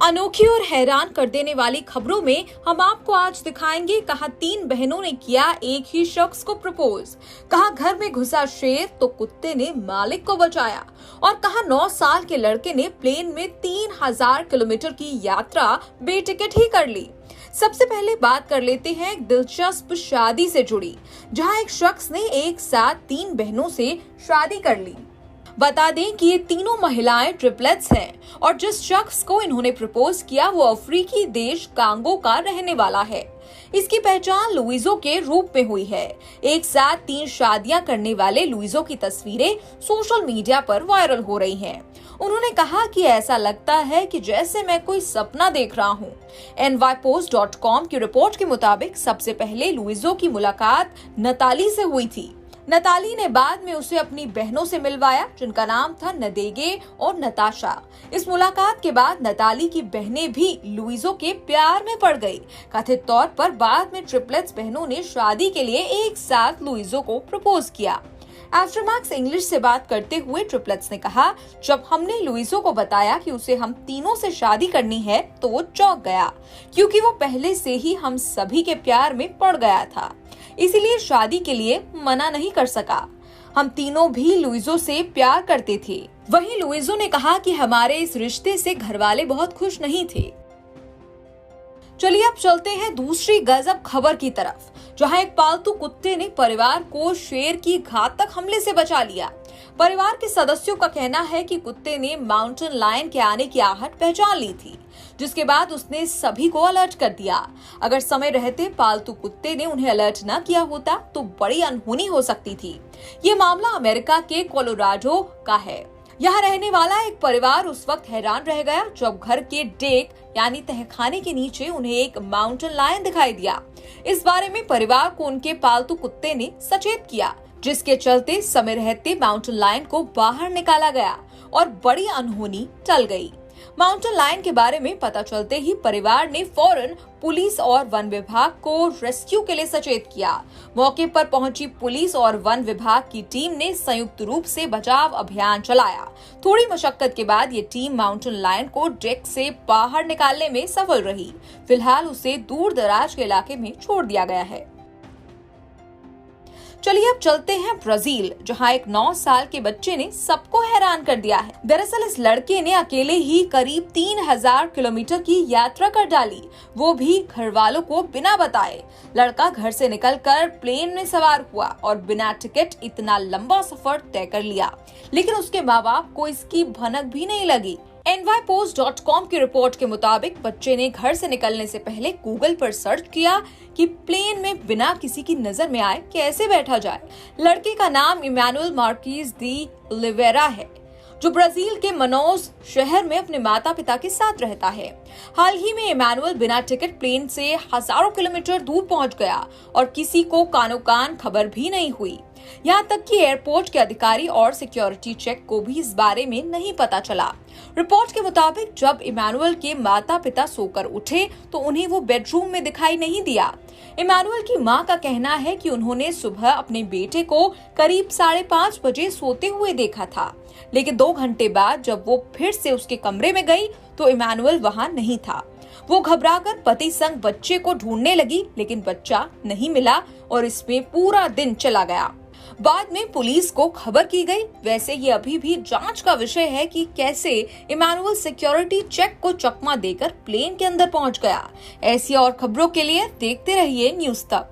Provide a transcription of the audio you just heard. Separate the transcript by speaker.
Speaker 1: अनोखी और हैरान कर देने वाली खबरों में हम आपको आज दिखाएंगे कहां 3 बहनों ने किया एक ही शख्स को प्रपोज, कहां घर में घुसा शेर तो कुत्ते ने मालिक को बचाया और कहां 9 साल के लड़के ने प्लेन में 3000 किलोमीटर की यात्रा बेटिकट ही कर ली। सबसे पहले बात कर लेते हैं एक दिलचस्प शादी से जुड़ी, जहां एक शख्स ने एक साथ 3 बहनों से शादी कर ली। बता दें कि ये तीनों महिलाएं ट्रिपलेट्स हैं और जिस शख्स को इन्होंने प्रपोज किया वो अफ्रीकी देश कांगो का रहने वाला है। इसकी पहचान लुइजो के रूप में हुई है। एक साथ 3 शादियां करने वाले लुइजो की तस्वीरें सोशल मीडिया पर वायरल हो रही हैं। उन्होंने कहा कि ऐसा लगता है कि जैसे मैं कोई सपना देख रहा हूं। nypost.com की रिपोर्ट के मुताबिक सबसे पहले लुइजो की मुलाकात नताली से हुई थी। नताली ने बाद में उसे अपनी बहनों से मिलवाया, जिनका नाम था नदेगे और नताशा। इस मुलाकात के बाद नताली की बहनें भी लुइजो के प्यार में पड़ गई। कथित तौर पर बाद में ट्रिपलेट्स बहनों ने शादी के लिए एक साथ लुइजो को प्रपोज किया। आफ्टरमैक्स इंग्लिश से बात करते हुए ट्रिपलेट्स ने कहा, जब हमने लुइजो को बताया कि उसे हम तीनों से शादी करनी है तो वो चौंक गया, क्योंकि वो पहले से ही हम सभी के प्यार में पड़ गया था, इसीलिए शादी के लिए मना नहीं कर सका। हम तीनों भी लुइजो से प्यार करते थे। वहीं लुइजो ने कहा कि हमारे इस रिश्ते से घरवाले बहुत खुश नहीं थे। चलिए अब चलते हैं दूसरी गजब खबर की तरफ, जहां एक पालतू कुत्ते ने परिवार को शेर की घातक हमले से बचा लिया। परिवार के सदस्यों का कहना है कि कुत्ते ने माउंटेन लायन के आने की आहट पहचान ली थी, जिसके बाद उसने सभी को अलर्ट कर दिया। अगर समय रहते पालतू कुत्ते ने उन्हें अलर्ट न किया होता तो बड़ी अनहोनी हो सकती थी। ये मामला अमेरिका के कोलोराडो का है। यहाँ रहने वाला एक परिवार उस वक्त हैरान रह गया जब घर के डेक यानी तहखाने के नीचे उन्हें एक माउंटेन लायन दिखाई दिया। इस बारे में परिवार को उनके पालतू कुत्ते ने सचेत किया, जिसके चलते समय रहते माउंटेन लायन को बाहर निकाला गया और बड़ी अनहोनी टल गई। माउंटेन लायन के बारे में पता चलते ही परिवार ने फौरन पुलिस और वन विभाग को रेस्क्यू के लिए सचेत किया। मौके पर पहुंची पुलिस और वन विभाग की टीम ने संयुक्त रूप से बचाव अभियान चलाया। थोड़ी मशक्कत के बाद ये टीम माउंटेन लायन को डेक से बाहर निकालने में सफल रही। फिलहाल उसे दूर दराज के इलाके में छोड़ दिया गया है। चलिए अब चलते हैं ब्राजील, जहां एक 9 साल के बच्चे ने सबको हैरान कर दिया है। दरअसल इस लड़के ने अकेले ही करीब 3000 किलोमीटर की यात्रा कर डाली, वो भी घर वालों को बिना बताए। लड़का घर से निकलकर प्लेन में सवार हुआ और बिना टिकट इतना लंबा सफर तय कर लिया, लेकिन उसके माँ बाप को इसकी भनक भी नहीं लगी। nypost.com की रिपोर्ट के मुताबिक बच्चे ने घर से निकलने से पहले गूगल पर सर्च किया कि प्लेन में बिना किसी की नजर में आए कैसे बैठा जाए। लड़के का नाम इमैनुअल मार्किस दी ओलिवेरा है, जो ब्राजील के मनौस शहर में अपने माता पिता के साथ रहता है। हाल ही में इमैनुअल बिना टिकट प्लेन से हजारों किलोमीटर दूर पहुंच गया और किसी को कानो कान खबर भी नहीं हुई। यहाँ तक कि एयरपोर्ट के अधिकारी और सिक्योरिटी चेक को भी इस बारे में नहीं पता चला। रिपोर्ट के मुताबिक जब इमैनुअल के माता पिता सोकर उठे तो उन्हें वो बेडरूम में दिखाई नहीं दिया। इमैनुअल की मां का कहना है कि उन्होंने सुबह अपने बेटे को करीब 5:30 बजे सोते हुए देखा था, लेकिन 2 घंटे बाद जब वो फिर से उसके कमरे में गई तो इमैनुअल वहां नहीं था। वो घबराकर पति संग बच्चे को ढूंढने लगी, लेकिन बच्चा नहीं मिला और इसमें पूरा दिन चला गया। बाद में पुलिस को खबर की गई। वैसे ये अभी भी जांच का विषय है कि कैसे इमैनुअल सिक्योरिटी चेक को चकमा देकर प्लेन के अंदर पहुंच गया। ऐसी और खबरों के लिए देखते रहिए न्यूज़ तक।